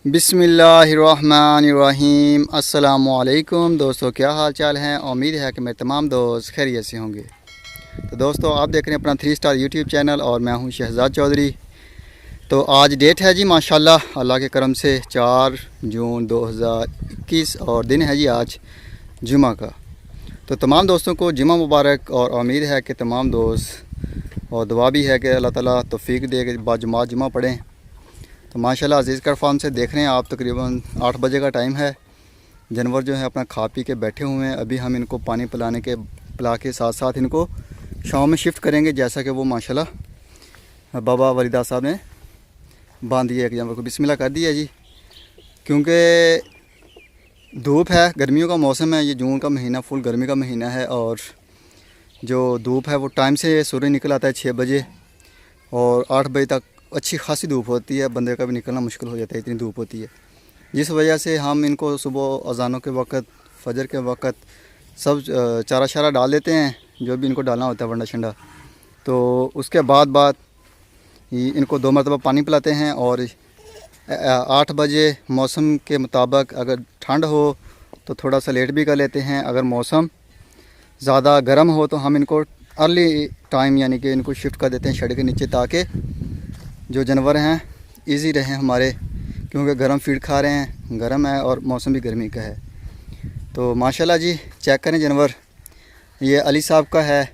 बिस्मिल्लाहिर्रहमानिर्रहीम। अस्सलामुअलैकुम दोस्तों, क्या हाल चाल हैं। उम्मीद है कि मेरे तमाम दोस्त खैरियत से होंगे। तो दोस्तों, आप देख रहे हैं अपना 3 स्टार यूट्यूब चैनल और मैं हूं शहजाद चौधरी। तो आज डेट है जी माशाल्लाह अल्लाह के करम से 4 जून 2021 और दिन है जी आज जुमा का। तो तमाम दोस्तों को जुमा मुबारक और उम्मीद है कि तमाम दोस्त और दुआ भी है कि अल्लाह ताला तौफीक दे कि बाजुमात जुमा पढ़ें। तो माशाल्लाह अजीज़ कर फार्म से देख रहे हैं आप, तकरीबन 8 बजे का टाइम है। जानवर जो है अपना खा पी के बैठे हुए हैं। अभी हम इनको पानी पिला के साथ साथ इनको शाम में शिफ्ट करेंगे, जैसा कि वो माशाल्लाह बाबा वलीदा साहब ने बांध दिया एक जानवर को। बिस्मिल्लाह कर दिया जी, क्योंकि धूप है, गर्मियों का मौसम है, ये जून का महीना फुल गर्मी का महीना है। और जो धूप है वो टाइम से सूर्य निकल आता है 6 बजे और 8 बजे तक अच्छी खासी धूप होती है। बंदे का भी निकलना मुश्किल हो जाता है, इतनी धूप होती है। जिस वजह से हम इनको सुबह अजानों के वक़्त, फजर के वक़्त सब चारा शारा डाल देते हैं, जो भी इनको डालना होता है वंडा शंडा। तो उसके बाद इनको 2 मरतबा पानी पिलाते हैं। और 8 बजे मौसम के मुताबिक अगर ठंड हो तो थोड़ा सा लेट भी कर लेते हैं। अगर मौसम ज़्यादा गर्म हो तो हम इनको अर्ली टाइम यानी कि इनको शिफ्ट कर देते हैं शेड के नीचे, ताकि जो जानवर हैं इजी रहें हमारे, क्योंकि गर्म फीड खा रहे हैं, गर्म है और मौसम भी गर्मी का है। तो माशाल्लाह जी चेक करें जानवर, ये अली साहब का है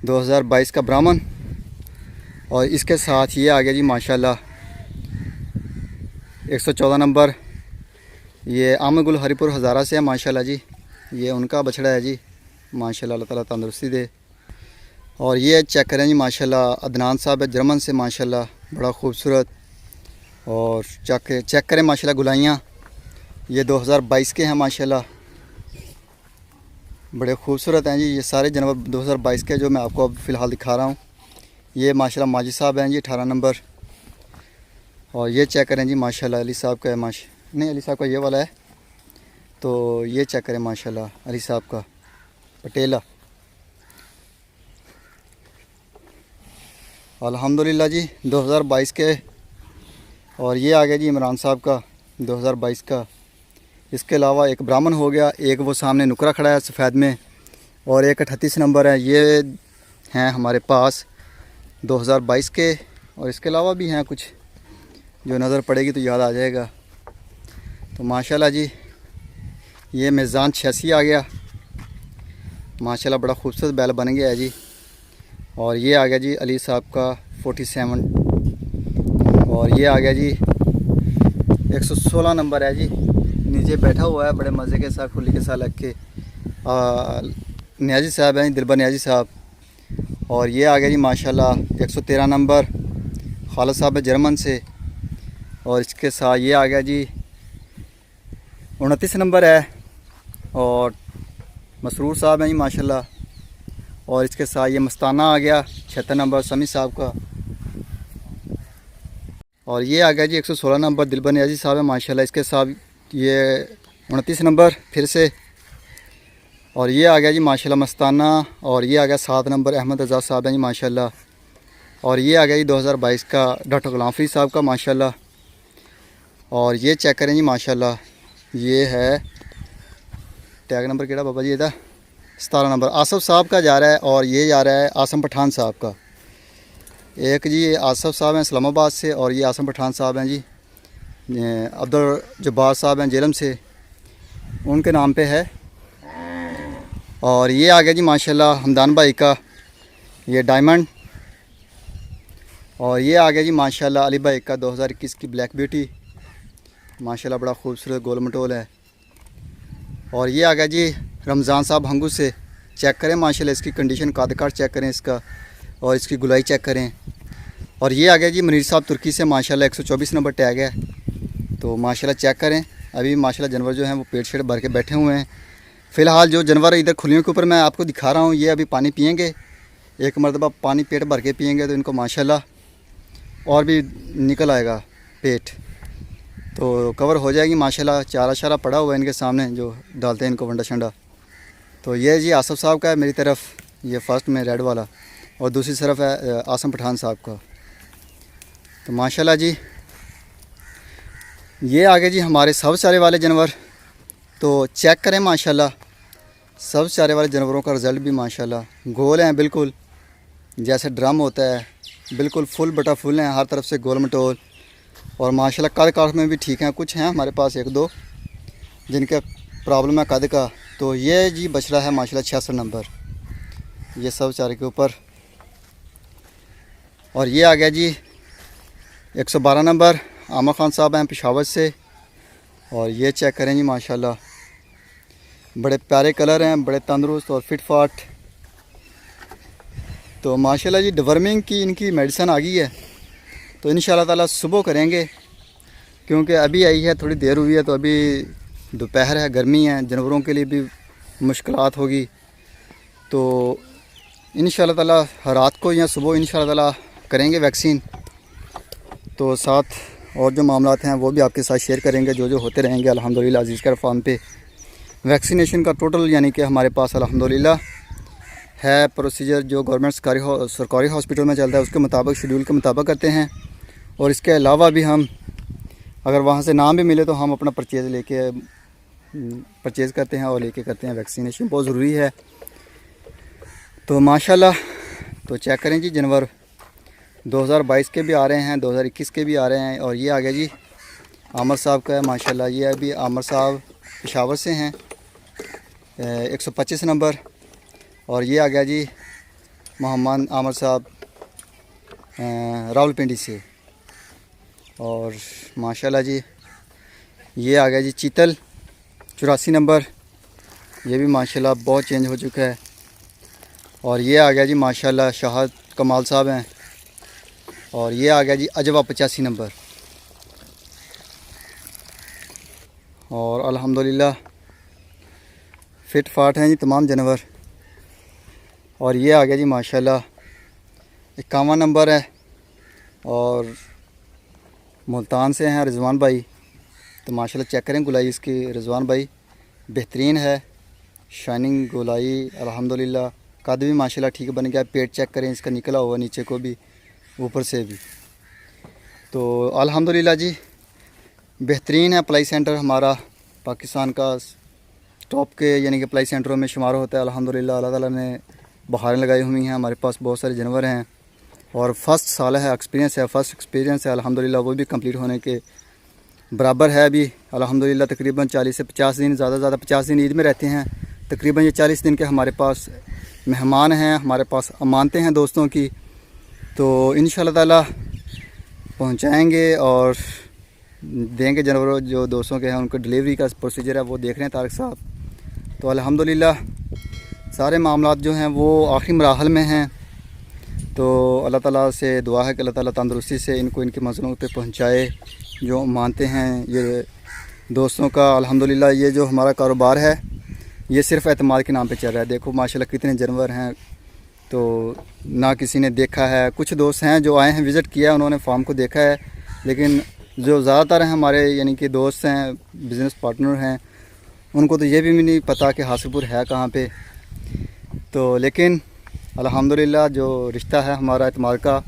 2022 का ब्राह्मण। और इसके साथ ये आ गया जी माशाल्लाह 114 नंबर, ये आमद गुल हरिपुर हज़ारा से है माशाल्लाह जी। ये उनका बछड़ा है जी माशाल्लाह, अल्लाह ताला तंदुरुस्ती दे। और ये चेक करें जी माशाल्लाह अदनान साहब है जर्मन से माशाल्लाह, बड़ा खूबसूरत। और चेक करें माशाल्लाह गुलाइयाँ, ये 2022 के हैं माशाल्लाह, बड़े खूबसूरत हैं जी। ये सारे जानवर 2022 के जो मैं आपको अब फ़िलहाल दिखा रहा हूँ। ये माशाल्लाह माजिद साहब हैं जी 18 नंबर। और ये चेक करें जी माशाल्लाह अली साहब का है, नहीं अली साहब का ये वाला है। तो ये चेक करें माशाल्लाह अली साहब का पटेला। अल्हम्दुलिल्लाह जी 2022 के। और ये आ गया जी इमरान साहब का 2022 का। इसके अलावा एक ब्राह्मण हो गया, एक वो सामने नुकरा खड़ा है सफ़ेद में, और एक 38 नंबर है। ये हैं हमारे पास 2022 के। और इसके अलावा भी हैं कुछ, जो नज़र पड़ेगी तो याद आ जाएगा। तो माशाल्लाह जी ये मेज़ान 86 आ गया माशाल्लाह, बड़ा खूबसूरत बैल बन गया है जी। और ये आ गया जी अली साहब का 47। और ये आ गया जी 116 नंबर है जी, नीचे बैठा हुआ है बड़े मज़े के साथ खुली के साथ लग के। न्याजी साहब हैं, दिलबर न्याजी साहब। और ये आ गया जी माशाल्लाह 113 नंबर, खालिद साहब है जर्मन से। और इसके साथ ये आ गया जी 29 नंबर है, और मसरूर साहब हैं जी माशाल्लाह। और इसके साथ ये मस्ताना आ गया 76 नंबर समी साहब का। और ये आ गया जी 116 नंबर दिलबर न्याजी साहब है माशाल्लाह, इसके साथ ये 29 नंबर फिर से। और ये आ गया जी माशाल्लाह मस्ताना। और ये आ गया 7 नंबर अहमद रज़ा साहब हैं जी माशाल्लाह। और ये आ गया जी 2022 का डॉक्टर गुलाम फरीद साहब का माशाल्लाह। और ये चेक करें जी माशाल्लाह, ये है टैग नंबर केड़ा बाबा जी, इधर 17 नंबर आसफ़ साहब का जा रहा है। और ये जा रहा है आसम पठान साहब का। एक जी आसफ़ साहब हैं इस्लामाबाद से, और ये आसम पठान साहब हैं जी अब्दुल जब्बार साहब हैं जेलम से, उनके नाम पे है। और ये आ गया जी माशाल्लाह हमदान भाई का ये डायमंड। और ये आ गया जी माशाल्लाह अली भाई का 2021 की ब्लैक ब्यूटी माशाल्लाह, बड़ा खूबसूरत गोल मटोल है। और ये आ गया जी रमज़ान साहब हंगू से। चेक करें माशाल्लाह इसकी कंडीशन, काद काट चेक करें इसका, और इसकी गुलाई चेक करें। और ये आ गया जी मनीर साहब तुर्की से माशाल्लाह 124 नंबर टैग है। तो माशाल्लाह चेक करें, अभी माशाल्लाह जानवर जो हैं वो पेट शेट भर के बैठे हुए हैं। फ़िलहाल जो जानवर इधर खुलियों के ऊपर मैं आपको दिखा रहा हूँ, ये अभी पानी पियेंगे, एक मरतबा पानी पेट भर के पियेंगे तो इनको माशाल्लाह और भी निकल आएगा पेट, तो कवर हो जाएगी माशाल्लाह। चारा शारा पड़ा हुआ है इनके सामने जो डालते हैं इनको वंडा शंडा। तो ये जी आसफ़ साहब का है मेरी तरफ, ये फर्स्ट में रेड वाला, और दूसरी तरफ है आसम पठान साहब का। तो माशाल्लाह जी ये आगे जी हमारे सब चारे वाले जानवर। तो चेक करें माशाल्लाह, सब चारे वाले जानवरों का रिज़ल्ट भी माशाल्लाह गोल हैं, बिल्कुल जैसे ड्रम होता है, बिल्कुल फुल बटा फुल हैं, हर तरफ से गोल मटोल। और माशाल्लाह कद काठ में भी ठीक हैं। कुछ हैं हमारे पास एक दो जिनका प्रॉब्लम है कद का। तो ये जी बछड़ा है माशाल्लाह 66 नंबर, ये सब चारे के ऊपर। और ये आ गया जी 112 नंबर, आमा खान साहब हैं पेशावर से। और ये चेक करें जी माशाल्लाह, बड़े प्यारे कलर हैं, बड़े तंदुरुस्त और फिट फाट। तो माशाल्लाह जी डिवर्मिंग की इनकी मेडिसिन आ गई है, तो इंशाल्लाह ताला सुबह करेंगे, क्योंकि अभी आई है, थोड़ी देर हुई है। तो अभी दोपहर है, गर्मी है, जानवरों के लिए भी मुश्किलात होगी। तो इंशाल्लाह ताला रात को या सुबह इंशाल्लाह ताला करेंगे वैक्सीन। तो साथ और जो मामलात हैं वो भी आपके साथ शेयर करेंगे, जो होते रहेंगे अल्हम्दुलिल्लाह। अज़ीज़कर फार्म पे वैक्सीनेशन का टोटल यानी कि हमारे पास अल्हम्दुलिल्लाह है प्रोसीजर, जो गवर्नमेंट सरकारी हॉस्पिटल में चलता है उसके मुताबिक, शेड्यूल के मुताबिक करते हैं। और इसके अलावा भी हम अगर वहाँ से नाम भी मिले तो हम अपना परचेज़ करते हैं और लेके करते हैं। वैक्सीनेशन बहुत ज़रूरी है। तो माशाल्लाह, तो चेक करें जी जानवर 2022 के भी आ रहे हैं, 2021 के भी आ रहे हैं। और ये आ गया जी आमर साहब का है माशाल्लाह, ये अभी आमर साहब पेशावर से हैं 125 नंबर। और ये आ गया जी मोहम्मद आमर साहब रावलपिंडी से। और माशाल्लाह जी ये आ गया जी चीतल 84 नंबर, ये भी माशाल्लाह बहुत चेंज हो चुका है। और ये आ गया जी माशाल्लाह शाहद कमाल साहब हैं। और ये आ गया जी अजवा 85 नंबर। और अल्हम्दुलिल्लाह फिट फाट हैं जी तमाम जानवर। और ये आ गया जी माशाल्लाह 51 नंबर है, और मुल्तान से हैं रिजवान भाई। तो माशाल्लाह चेक करें गुलाई इसकी, रिजवान भाई बेहतरीन है, शाइनिंग गुलाई अल्हम्दुलिल्लाह। कद भी माशाल्लाह ठीक बन गया। पेट चेक करें इसका, निकला हुआ नीचे को भी ऊपर से भी। तो अल्हम्दुलिल्लाह जी बेहतरीन है। अप्लाई सेंटर हमारा पाकिस्तान का टॉप के यानी कि अप्लाई सेंटरों में शुमार होता है अल्हम्दुलिल्लाह। अल्लाह ताला ने बहारें लगाई हुई हैं, हमारे पास बहुत सारे जानवर हैं। और फर्स्ट साल है, एक्सपीरियंस है, फर्स्ट एक्सपीरियंस है अल्हम्दुलिल्लाह, वो भी कंप्लीट होने के बराबर है अभी अल्हम्दुलिल्लाह। तकरीबन 40 से 50 दिन, ज़्यादा से ज़्यादा 50 दिन ईद में रहते हैं। तकरीबन ये 40 दिन के हमारे पास मेहमान हैं, हमारे पास अमानतें हैं दोस्तों की। तो इंशाल्लाह ताला पहुंचाएंगे और देंगे जानवरों जो दोस्तों के हैं, उनको डिलीवरी का प्रोसीजर है वो देख रहे हैं तारिक साहब। तो अल्हम्दुलिल्लाह सारे मामलात जो हैं वो आखिरी मराहल में हैं। तो अल्लाह ताला से दुआ है कि अल्लाह ताला तंदुरुस्ती से इनको इनकी मंज़िलों पे पहुंचाए जो मानते हैं ये दोस्तों का। अल्हम्दुलिल्लाह ये जो हमारा कारोबार है ये सिर्फ़ एतमाद के नाम पे चल रहा है। देखो माशाल्लाह कितने जानवर हैं, तो ना किसी ने देखा है। कुछ दोस्त हैं जो आए हैं, विज़िट किया है, उन्होंने फार्म को देखा है, लेकिन जो ज़्यादातर हैं हमारे यानी कि दोस्त हैं, बिज़नेस पार्टनर हैं, उनको तो ये भी नहीं पता कि हासिलपुर है कहाँ पे। तो लेकिन अल्हम्दुलिल्लाह जो रिश्ता है हमारा एतमाद का,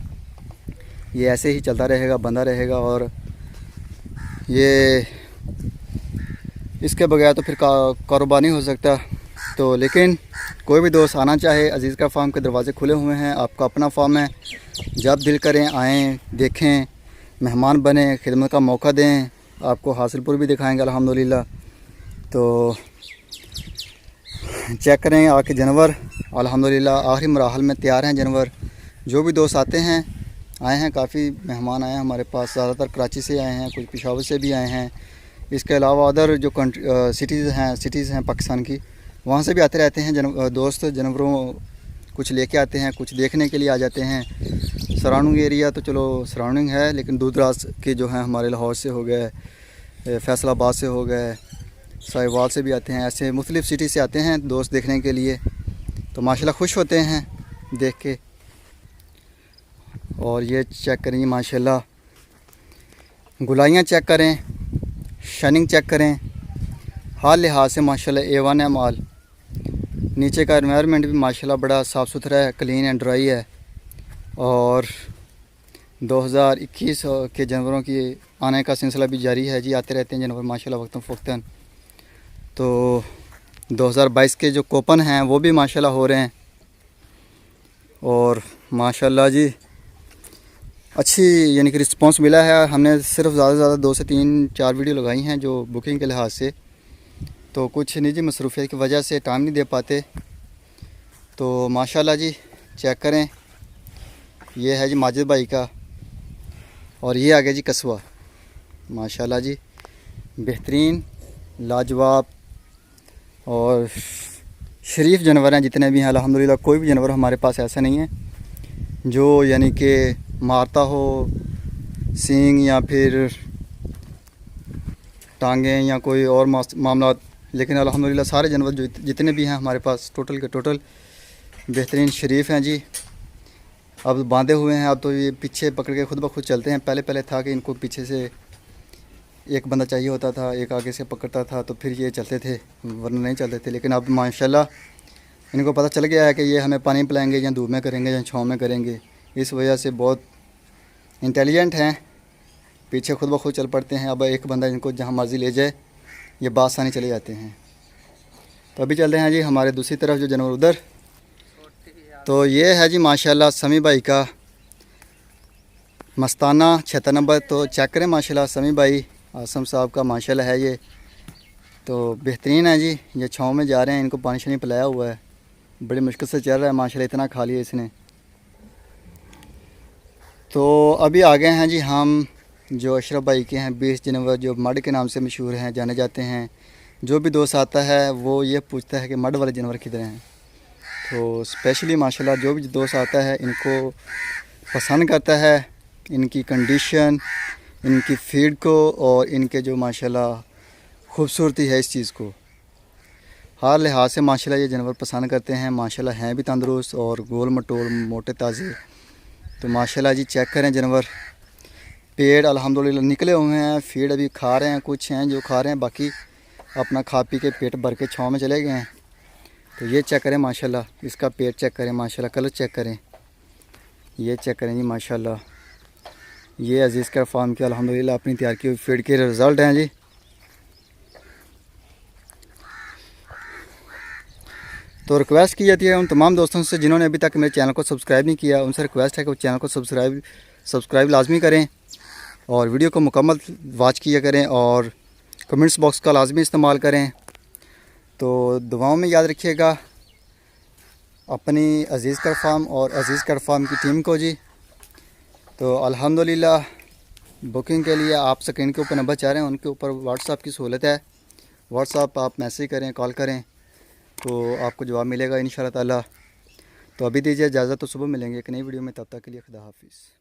ये ऐसे ही चलता रहेगा, बंधा रहेगा। और ये इसके बगैर तो फिर कारोबार नहीं हो सकता। तो लेकिन कोई भी दोस्त आना चाहे, अज़ीज़कर फार्म के दरवाज़े खुले हुए हैं। आपका अपना फार्म है, जब दिल करें आएँ, देखें, मेहमान बने, खिदमत का मौका दें। आपको हासिलपुर भी दिखाएंगे अल्हम्दुलिल्लाह। तो चेक करें आके जानवर अल्हम्दुलिल्लाह आखिरी मराहल में तैयार हैं जानवर। जो भी दोस्त आते हैं, आए हैं, काफ़ी मेहमान आए हैं हमारे पास, ज़्यादातर कराची से आए हैं, कुछ पेशावर से भी आए हैं। इसके अलावा अदर जो सिटीज़ हैं पाकिस्तान की, वहाँ से भी आते रहते हैं दोस्त। जानवरों कुछ लेके आते हैं, कुछ देखने के लिए आ जाते हैं। सराउंडिंग एरिया तो चलो सराउंडिंग है, लेकिन दूर दराज के जो हैं हमारे लाहौर से हो गए, फैसलाबाद से हो गए, साहिवाल से भी आते हैं। ऐसे मुख्तलिफ़ सिटी से आते हैं दोस्त देखने के लिए। तो माशाल्लाह खुश होते हैं देख के। और ये चेक करें माशाल्लाह, गुलाइयाँ चेक करें, शाइनिंग चेक करें, हर लिहाज से माशाल्लाह A1 है माल। नीचे का एनवायरनमेंट भी माशाल्लाह बड़ा साफ़ सुथरा है, क्लीन एंड ड्राई है। और 2021 के जानवरों की आने का सिलसिला भी जारी है जी, आते रहते हैं जानवर माशाल्लाह वक्तन फ़वक्तन। तो 2022 के जो कोपन हैं वो भी माशाल्लाह हो रहे हैं और माशाल्लाह जी अच्छी यानी कि रिस्पांस मिला है। हमने सिर्फ ज़्यादा से ज़्यादा 2 से 3-4 वीडियो लगाई हैं जो बुकिंग के लिहाज से, तो कुछ निजी मसरूफियत की वजह से टाइम नहीं दे पाते। तो माशाल्लाह जी चेक करें, ये है जी माजिद भाई का और ये आ गया जी कस्बा। माशाल्लाह जी बेहतरीन लाजवाब और शरीफ जानवर हैं जितने भी हैं अल्हम्दुलिल्लाह। कोई भी जानवर हमारे पास ऐसा नहीं है जो यानी कि मारता हो सींग या फिर टांगें या कोई और मामला, लेकिन अल्हम्दुलिल्लाह सारे जानवर जो जितने भी हैं हमारे पास टोटल के टोटल बेहतरीन शरीफ हैं जी। अब बांधे हुए हैं, अब तो ये पीछे पकड़ के खुद ब खुद चलते हैं। पहले पहले था कि इनको पीछे से एक बंदा चाहिए होता था, एक आगे से पकड़ता था तो फिर ये चलते थे, वरना नहीं चलते थे। लेकिन अब माशाल्लाह इनको पता चल गया है कि ये हमें पानी पिलाएंगे या धूप में करेंगे या छाँव में करेंगे। इस वजह से बहुत इंटेलिजेंट हैं, पीछे खुद ब खुद चल पड़ते हैं। अब एक बंदा इनको जहाँ मर्ज़ी ले जाए ये बासानी चले जाते हैं। तो अभी चलते हैं जी हमारे दूसरी तरफ जो जानवर उधर। तो ये है जी माशाल्लाह समी भाई का मस्ताना 76 नंबर। तो चेक करें माशाल्लाह समी भाई आसम साहब का माशाल्लाह है ये, तो बेहतरीन है जी। ये छाँव में जा रहे हैं, इनको पानी शानी पिलाया हुआ है, बड़ी मुश्किल से चल रहा है माशाल्लाह, इतना खा लिया इसने। तो अभी आ गए हैं जी हम जो अशरफ भाई के हैं 20 जानवर जो मड के नाम से मशहूर हैं, जाने जाते हैं। जो भी दोस्त आता है वो ये पूछता है कि मड वाले जानवर किधर हैं। तो स्पेशली माशाल्लाह जो भी दोस्त आता है इनको पसंद करता है, इनकी कंडीशन, इनकी फीड को और इनके जो माशाल्लाह खूबसूरती है इस चीज़ को, हर लिहाज से माशाल्लाह ये जानवर पसंद करते हैं। माशाल्लाह हैं भी तंदुरुस्त और गोल मटोल मोटे ताज़े। तो माशाल्लाह जी चेक करें जानवर, पेड़ अल्हम्दुलिल्लाह निकले हुए हैं, फीड अभी खा रहे हैं, कुछ हैं जो खा रहे हैं, बाकी अपना खा पी के पेट भर के छाँव में चले गए हैं। तो ये चेक करें माशाल्लाह, इसका पेट चेक करें माशाल्लाह, कलर चेक करें, ये चेक करें जी माशाल्लाह। ये अजीज़ कर फार्म के अल्हम्दुलिल्लाह अपनी तैयार की हुई फीड के रिज़ल्ट हैं जी। तो रिक्वेस्ट की जाती है उन तमाम दोस्तों से जिन्होंने अभी तक मेरे चैनल को सब्सक्राइब नहीं किया, उनसे रिक्वेस्ट है कि वो चैनल को सब्सक्राइब लाजमी करें और वीडियो को मुकम्मल वॉच किया करें और कमेंट्स बॉक्स का लाजमी इस्तेमाल करें। तो दुआओं में याद रखिएगा अपनी अजीज़ कर फार्म और अजीज़ कर फार्म की टीम को जी। तो अल्हम्दुलिल्लाह बुकिंग के लिए आप स्क्रीन के ऊपर नंबर चाह रहे हैं, उनके ऊपर व्हाट्सएप की सहूलत है। व्हाट्सएप आप मैसेज करें, कॉल करें तो आपको जवाब मिलेगा इंशाअल्लाह ताला। तो अभी दीजिए इजाज़त, तो सुबह मिलेंगे एक नई वीडियो में, तब तक के लिए खुदा हाफिज़।